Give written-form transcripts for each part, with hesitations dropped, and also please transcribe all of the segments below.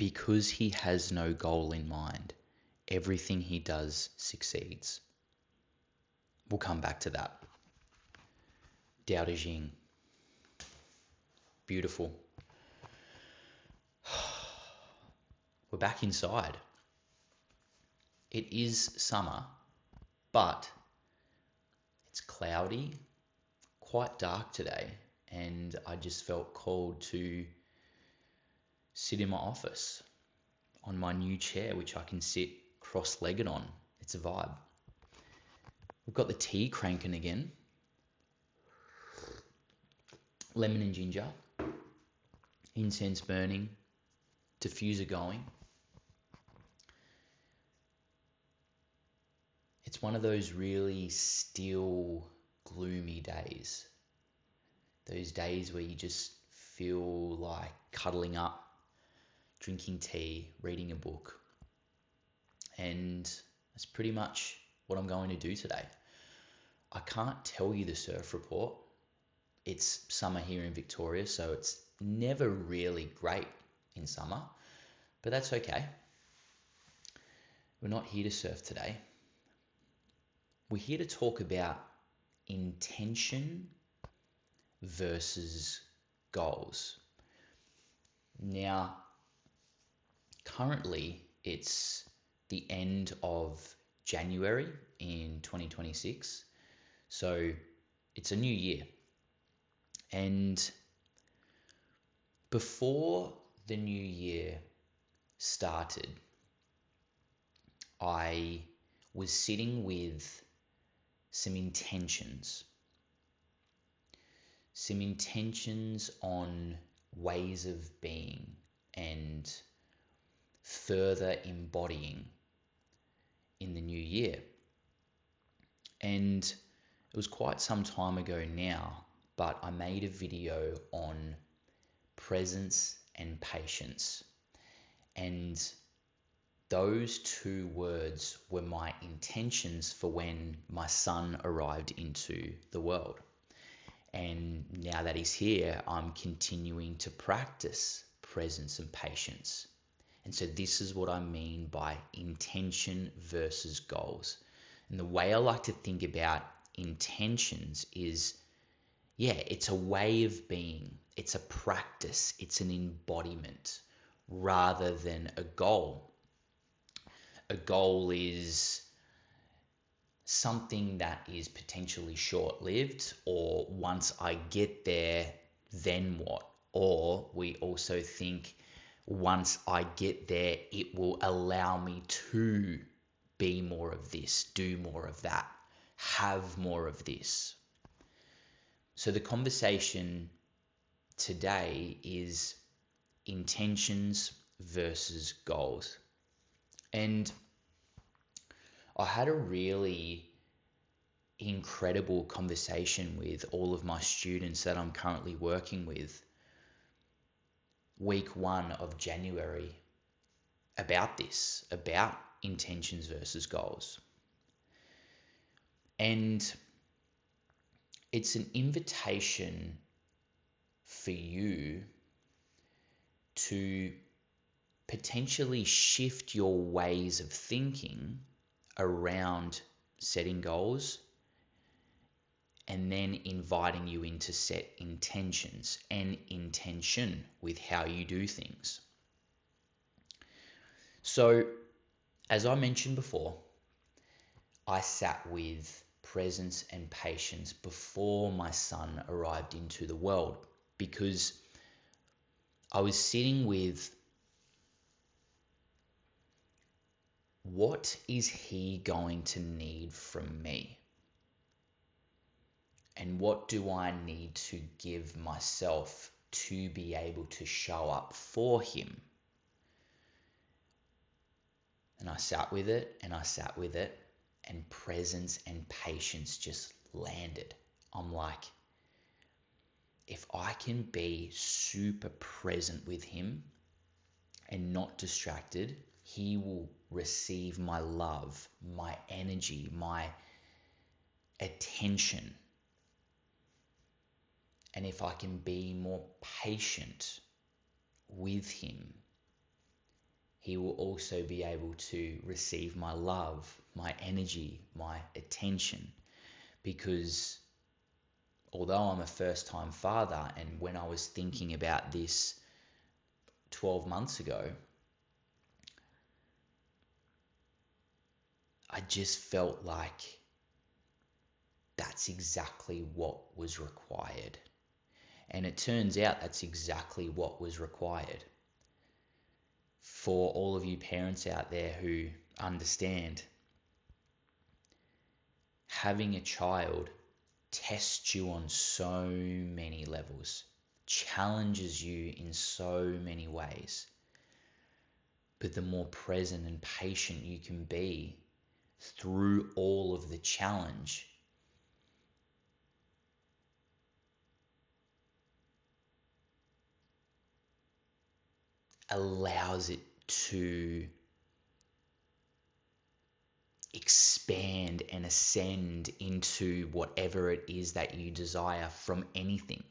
Because he has no goal in mind, everything he does succeeds. We'll come back to that. Dao De Jing. Beautiful. We're back inside. It is summer, but it's cloudy, quite dark today, and I just felt called to sit in my office on my new chair, which I can sit cross-legged on. It's a vibe. We've got the tea cranking again. Lemon and ginger. Incense burning. Diffuser going. It's one of those really still, gloomy days. Those days where you just feel like cuddling up, drinking tea, reading a book. And that's pretty much what I'm going to do today. I can't tell you the surf report. It's summer here in Victoria, so it's never really great in summer, but that's okay. We're not here to surf today. We're here to talk about intention versus goals. Now, currently it's the end of January in 2026, so it's a new year. And before the new year started, I was sitting with some intentions on ways of being and further embodying in the new year. And it was quite some time ago now, but I made a video on presence and patience. And those two words were my intentions for when my son arrived into the world. And now that he's here, I'm continuing to practice presence and patience. And so this is what I mean by intention versus goals. And the way I like to think about intentions is, it's a way of being. It's a practice. It's an embodiment rather than a goal. A goal is something that is potentially short-lived, or once I get there, then what? Or we also think once I get there, it will allow me to be more of this, do more of that, have more of this. So the conversation today is intentions versus goals. And I had a really incredible conversation with all of my students that I'm currently working with week 1 of January about this, about intentions versus goals. And it's an invitation for you to potentially shift your ways of thinking around setting goals, and then inviting you in to set intentions and intention with how you do things. So, as I mentioned before, I sat with presence and patience before my son arrived into the world, because I was sitting with, what is he going to need from me? And what do I need to give myself to be able to show up for him? And I sat with it and I sat with it, and presence and patience just landed. I'm like, if I can be super present with him and not distracted, he will receive my love, my energy, my attention. And if I can be more patient with him, he will also be able to receive my love, my energy, my attention. Because although I'm a first time father, and when I was thinking about this 12 months ago, I just felt like that's exactly what was required. And it turns out that's exactly what was required. For all of you parents out there who understand, having a child tests you on so many levels, challenges you in so many ways. But the more present and patient you can be through all of the challenge, allows it to expand and ascend into whatever it is that you desire from anything,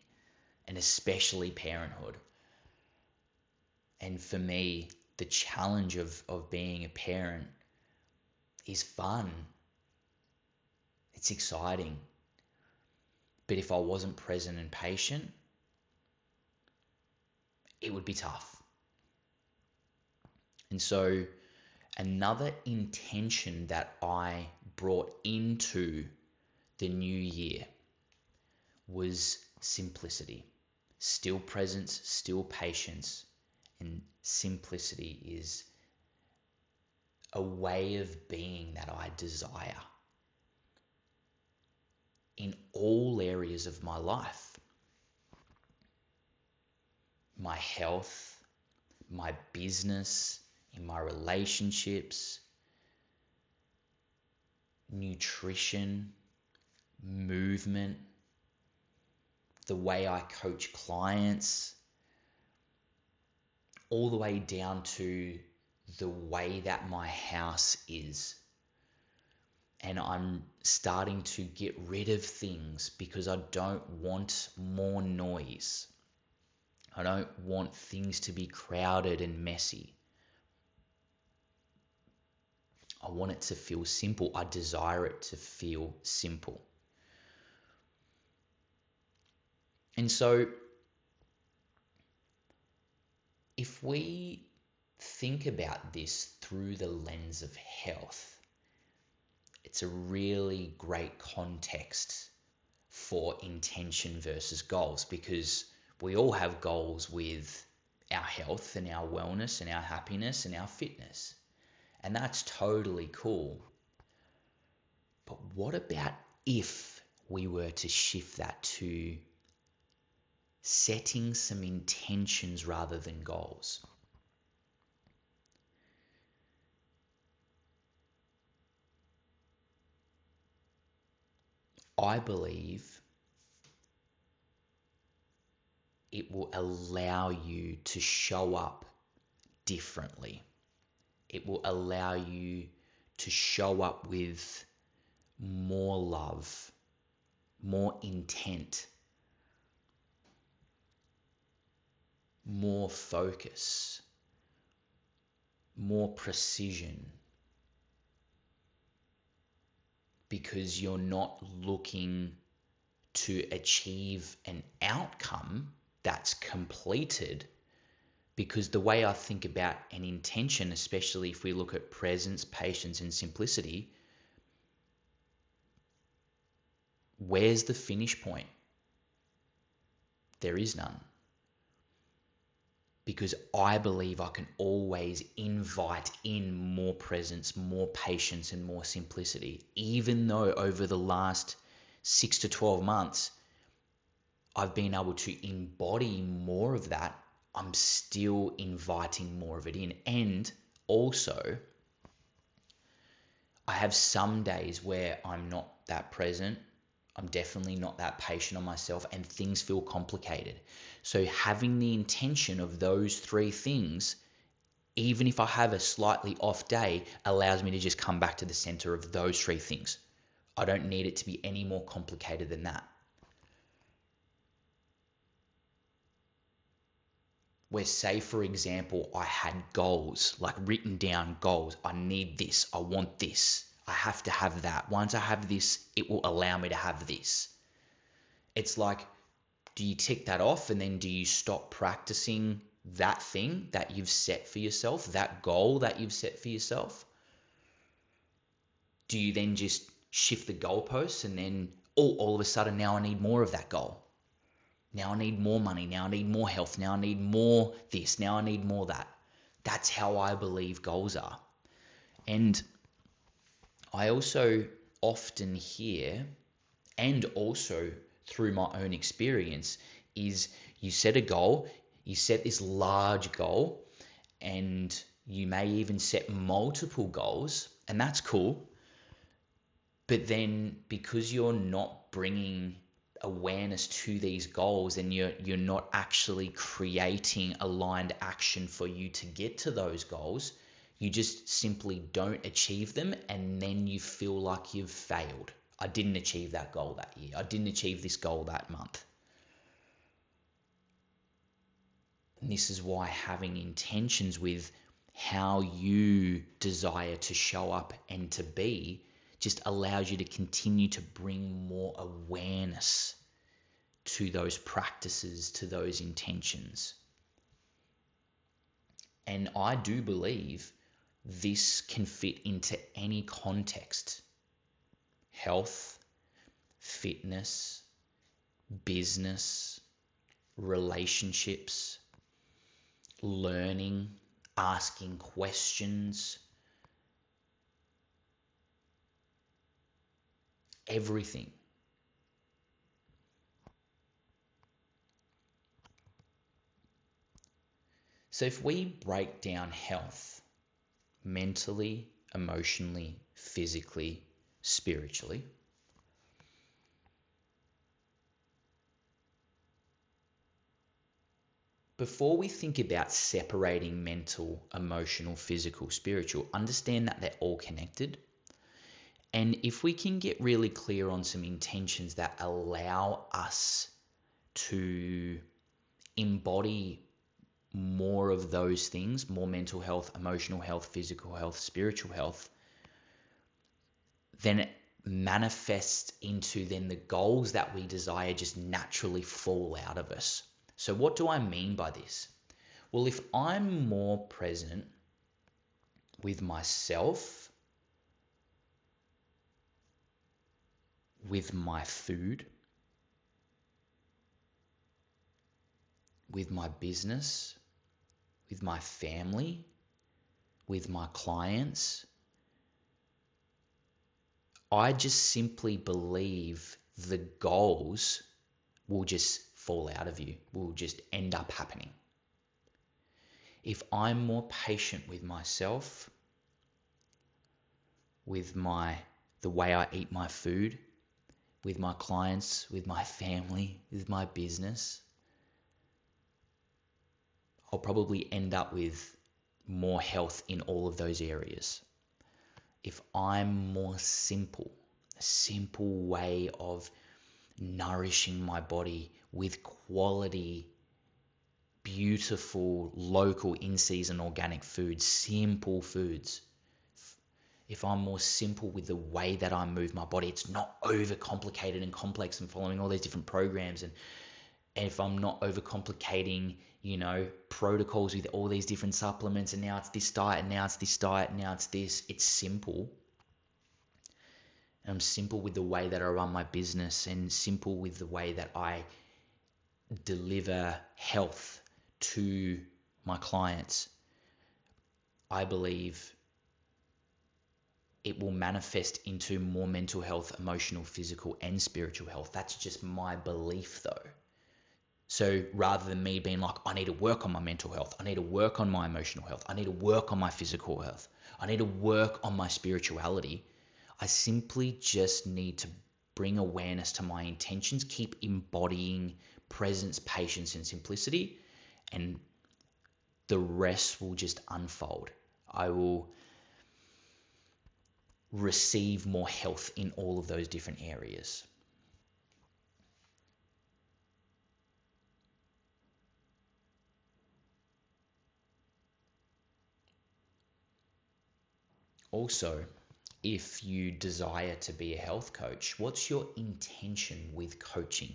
and especially parenthood. And for me, the challenge of being a parent is fun. It's exciting. But if I wasn't present and patient, it would be tough. And so another intention that I brought into the new year was simplicity. Still presence, still patience, and simplicity is a way of being that I desire in all areas of my life. My health, my business, in my relationships, nutrition, movement, the way I coach clients, all the way down to the way that my house is. And I'm starting to get rid of things because I don't want more noise. I don't want things to be crowded and messy. I want it to feel simple. I desire it to feel simple. And so if we think about this through the lens of health, it's a really great context for intention versus goals, because we all have goals with our health and our wellness and our happiness and our fitness. And that's totally cool. But what about if we were to shift that to setting some intentions rather than goals? I believe it will allow you to show up differently. It will allow you to show up with more love, more intent, more focus, more precision, because you're not looking to achieve an outcome that's completed. Because the way I think about an intention, especially if we look at presence, patience, and simplicity, where's the finish point? There is none. Because I believe I can always invite in more presence, more patience, and more simplicity. Even though over the last 6 to 12 months, I've been able to embody more of that, I'm still inviting more of it in. And also, I have some days where I'm not that present. I'm definitely not that patient on myself, and things feel complicated. So having the intention of those three things, even if I have a slightly off day, allows me to just come back to the center of those three things. I don't need it to be any more complicated than that. where, say, for example, I had goals, like written down goals. I need this. I want this. I have to have that. Once I have this, it will allow me to have this. It's like, do you tick that off and then do you stop practicing that thing that you've set for yourself, that goal that you've set for yourself? Do you then just shift the goalposts and then, oh, all of a sudden now I need more of that goal? Now I need more money. Now I need more health. Now I need more this. Now I need more that. That's how I believe goals are. And I also often hear, and also through my own experience, is you set a goal, you set this large goal, and you may even set multiple goals, and that's cool. But then because you're not bringing awareness to these goals and you're not actually creating aligned action for you to get to those goals, you just simply don't achieve them, and then you feel like you've failed. I didn't achieve that goal that year. I didn't achieve this goal that month. And this is why having intentions with how you desire to show up and to be just allows you to continue to bring more awareness to those practices, to those intentions. And I do believe this can fit into any context: health, fitness, business, relationships, learning, asking questions, everything. So if we break down health mentally, emotionally, physically, spiritually, before we think about separating mental, emotional, physical, spiritual, understand that they're all connected. And if we can get really clear on some intentions that allow us to embody more of those things, more mental health, emotional health, physical health, spiritual health, then it manifests into then the goals that we desire just naturally fall out of us. So what do I mean by this? Well, if I'm more present with myself, with my food, with my business, with my family, with my clients, I just simply believe the goals will just fall out of you, will just end up happening. If I'm more patient with myself, with the way I eat my food, with my clients, with my family, with my business, I'll probably end up with more health in all of those areas. If I'm more simple, a simple way of nourishing my body with quality, beautiful, local, in-season organic foods, simple foods. If I'm more simple with the way that I move my body, it's not overcomplicated and complex and following all these different programs. And if I'm not overcomplicating, protocols with all these different supplements, and now it's this diet, and now it's this diet, and now it's this, it's simple. And I'm simple with the way that I run my business, and simple with the way that I deliver health to my clients. I believe it will manifest into more mental health, emotional, physical, and spiritual health. That's just my belief though. So rather than me being like, I need to work on my mental health, I need to work on my emotional health, I need to work on my physical health, I need to work on my spirituality, I simply just need to bring awareness to my intentions, keep embodying presence, patience, and simplicity, and the rest will just unfold. I will receive more health in all of those different areas. Also, if you desire to be a health coach, what's your intention with coaching?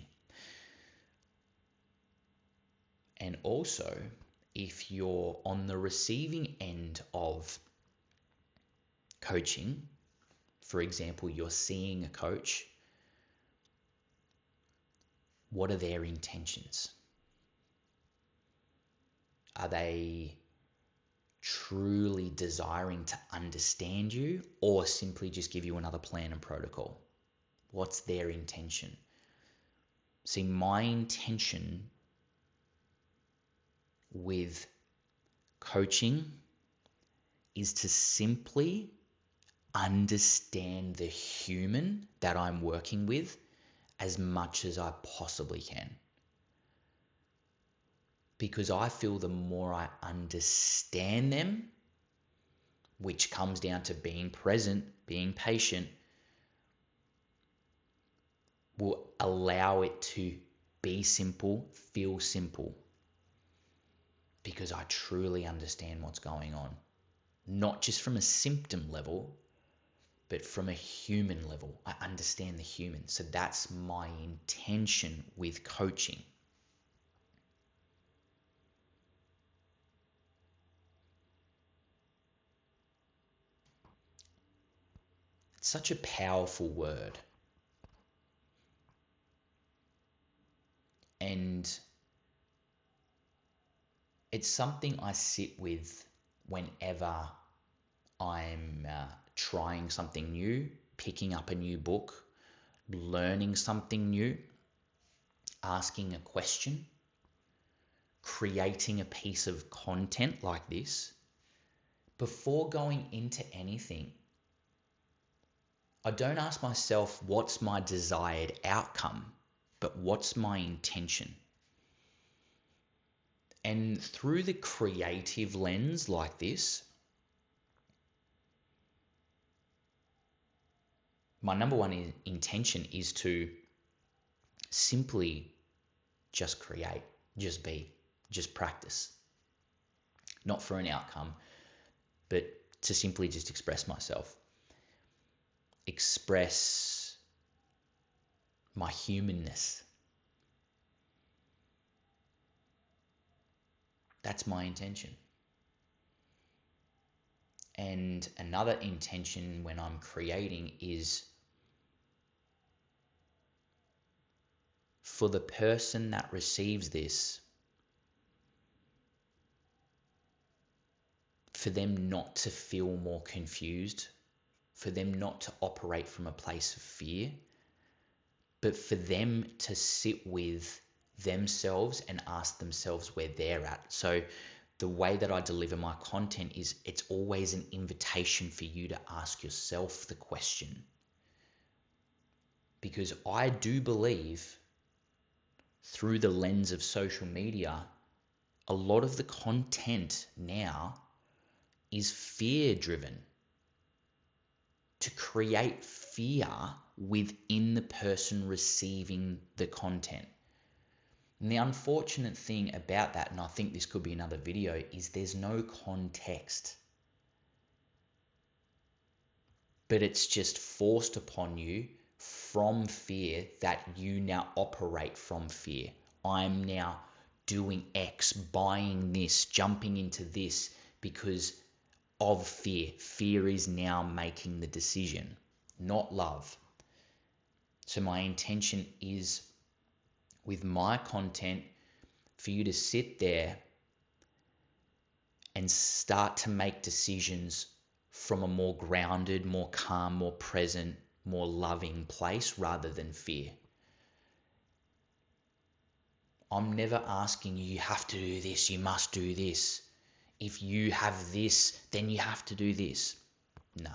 And also, if you're on the receiving end of coaching, for example, you're seeing a coach, what are their intentions? Are they truly desiring to understand you or simply just give you another plan and protocol? What's their intention? See, my intention with coaching is to simply understand the human that I'm working with as much as I possibly can. Because I feel the more I understand them, which comes down to being present, being patient, will allow it to be simple, feel simple. Because I truly understand what's going on. Not just from a symptom level, but from a human level. I understand the human. So that's my intention with coaching. It's such a powerful word. And it's something I sit with whenever I'm trying something new, picking up a new book, learning something new, asking a question, creating a piece of content like this. Before going into anything, I don't ask myself what's my desired outcome, but what's my intention? And through the creative lens like this, my number one intention is to simply just create, just be, just practice. Not for an outcome, but to simply just express myself. Express my humanness. That's my intention. And another intention when I'm creating is for the person that receives this, for them not to feel more confused, for them not to operate from a place of fear, but for them to sit with themselves and ask themselves where they're at. So the way that I deliver my content is it's always an invitation for you to ask yourself the question. Because I do believe through the lens of social media, a lot of the content now is fear driven, to create fear within the person receiving the content. And the unfortunate thing about that, and I think this could be another video, is there's no context. But it's just forced upon you from fear that you now operate from fear. I'm now doing X, buying this, jumping into this because of fear. Fear is now making the decision, not love. So my intention is with my content for you to sit there and start to make decisions from a more grounded, more calm, more present, more loving place rather than fear. I'm never asking you, you have to do this, you must do this. If you have this, then you have to do this. No.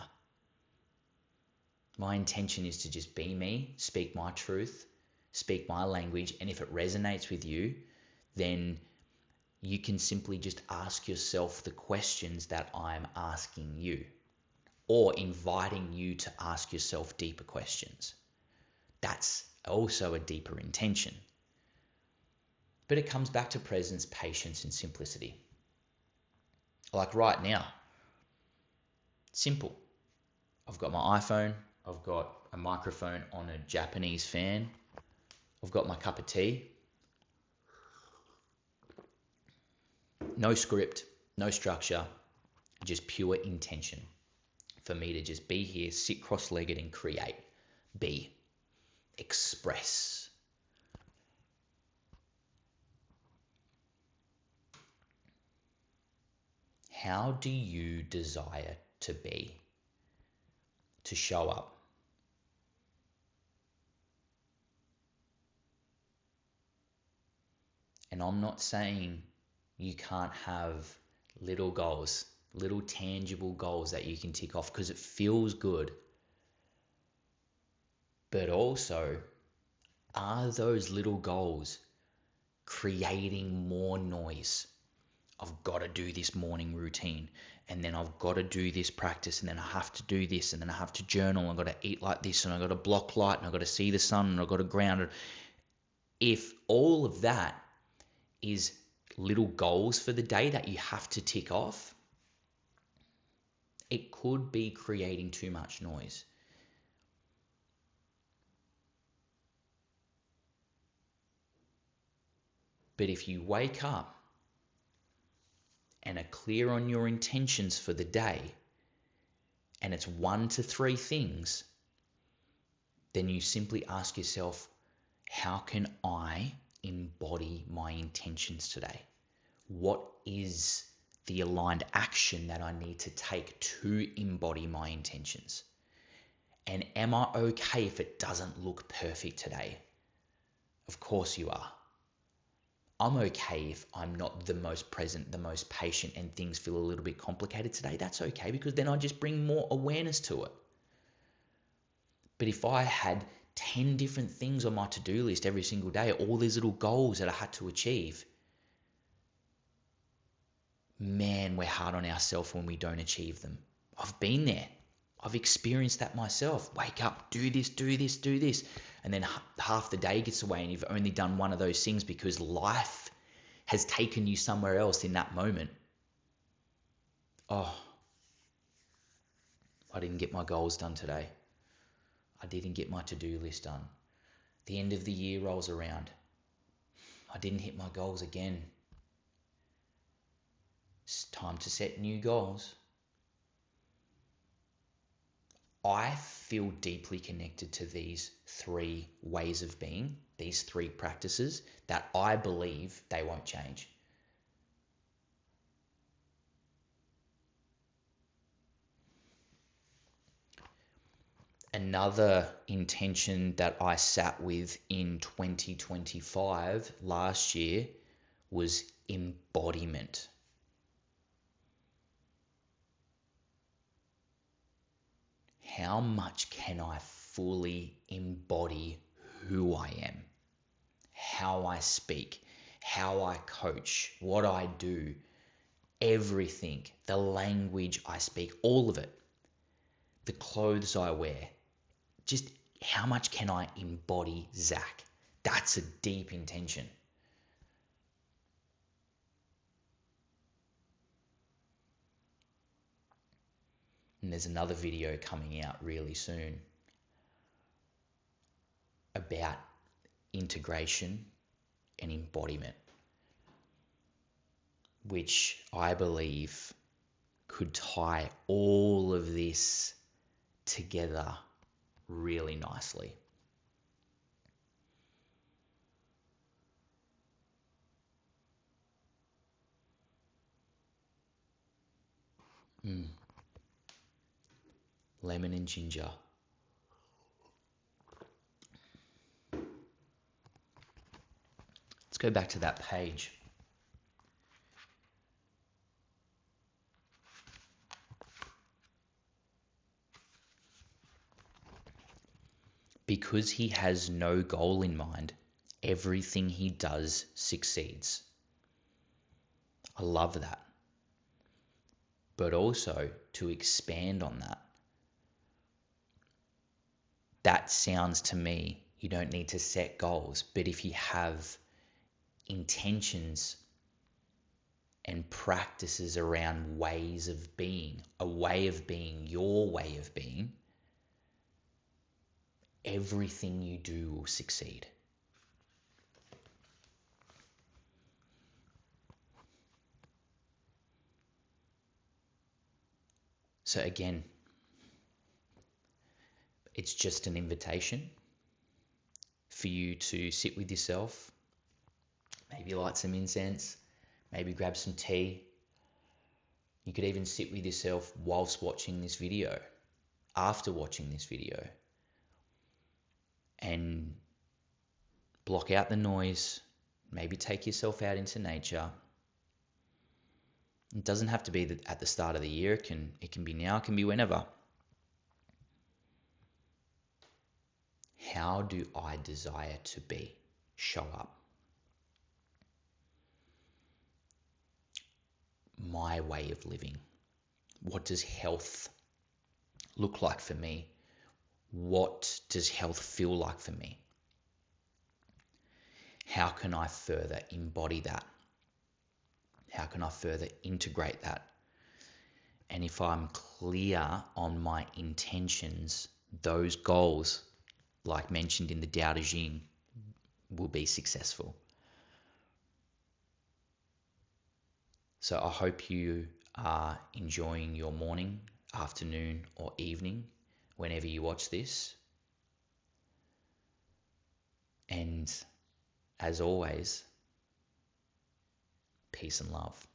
My intention is to just be me, speak my truth, speak my language, and if it resonates with you, then you can simply just ask yourself the questions that I'm asking you, or inviting you to ask yourself deeper questions. That's also a deeper intention. But it comes back to presence, patience, and simplicity. Like right now, simple. I've got my iPhone, I've got a microphone on a Japanese fan, I've got my cup of tea. No script, no structure, just pure intention for me to just be here, sit cross-legged and create, be, express. How do you desire to be, to show up? And I'm not saying you can't have little goals, little tangible goals that you can tick off because it feels good. But also, are those little goals creating more noise? I've got to do this morning routine, and then I've got to do this practice, and then I have to do this, and then I have to journal, I've got to eat like this, and I've got to block light, and I've got to see the sun, and I've got to ground it. If all of that is little goals for the day that you have to tick off, it could be creating too much noise. But if you wake up and are clear on your intentions for the day, and it's 1 to 3 things, then you simply ask yourself, how can I embody my intentions today? What is the aligned action that I need to take to embody my intentions? And am I okay if it doesn't look perfect today? Of course you are. I'm okay if I'm not the most present, the most patient, and things feel a little bit complicated today. That's okay, because then I just bring more awareness to it. But if I had 10 different things on my to-do list every single day, all these little goals that I had to achieve, man, we're hard on ourselves when we don't achieve them. I've been there. I've experienced that myself. Wake up, do this, do this, do this. And then half the day gets away and you've only done one of those things because life has taken you somewhere else in that moment. Oh, I didn't get my goals done today. I didn't get my to-do list done. The end of the year rolls around. I didn't hit my goals again. It's time to set new goals. I feel deeply connected to these 3 ways of being, these 3 practices that I believe they won't change. Another intention that I sat with in 2025 last year was embodiment. How much can I fully embody who I am, how I speak, how I coach, what I do, everything, the language I speak, all of it, the clothes I wear, just how much can I embody Zach? That's a deep intention. And there's another video coming out really soon about integration and embodiment, which I believe could tie all of this together really nicely. Lemon and ginger. Let's go back to that page. Because he has no goal in mind, everything he does succeeds. I love that. But also, to expand on that, that sounds to me, you don't need to set goals, but if you have intentions and practices around ways of being, a way of being, your way of being, everything you do will succeed. So again, it's just an invitation for you to sit with yourself, maybe light some incense, maybe grab some tea. You could even sit with yourself whilst watching this video, after watching this video, and block out the noise, maybe take yourself out into nature. It doesn't have to be at the start of the year. It can be now, it can be whenever. How do I desire to be? Show up. My way of living. What does health look like for me? What does health feel like for me? How can I further embody that? How can I further integrate that? And if I'm clear on my intentions, those goals, like mentioned in the Tao Te Ching, will be successful. So I hope you are enjoying your morning, afternoon, or evening whenever you watch this. And as always, peace and love.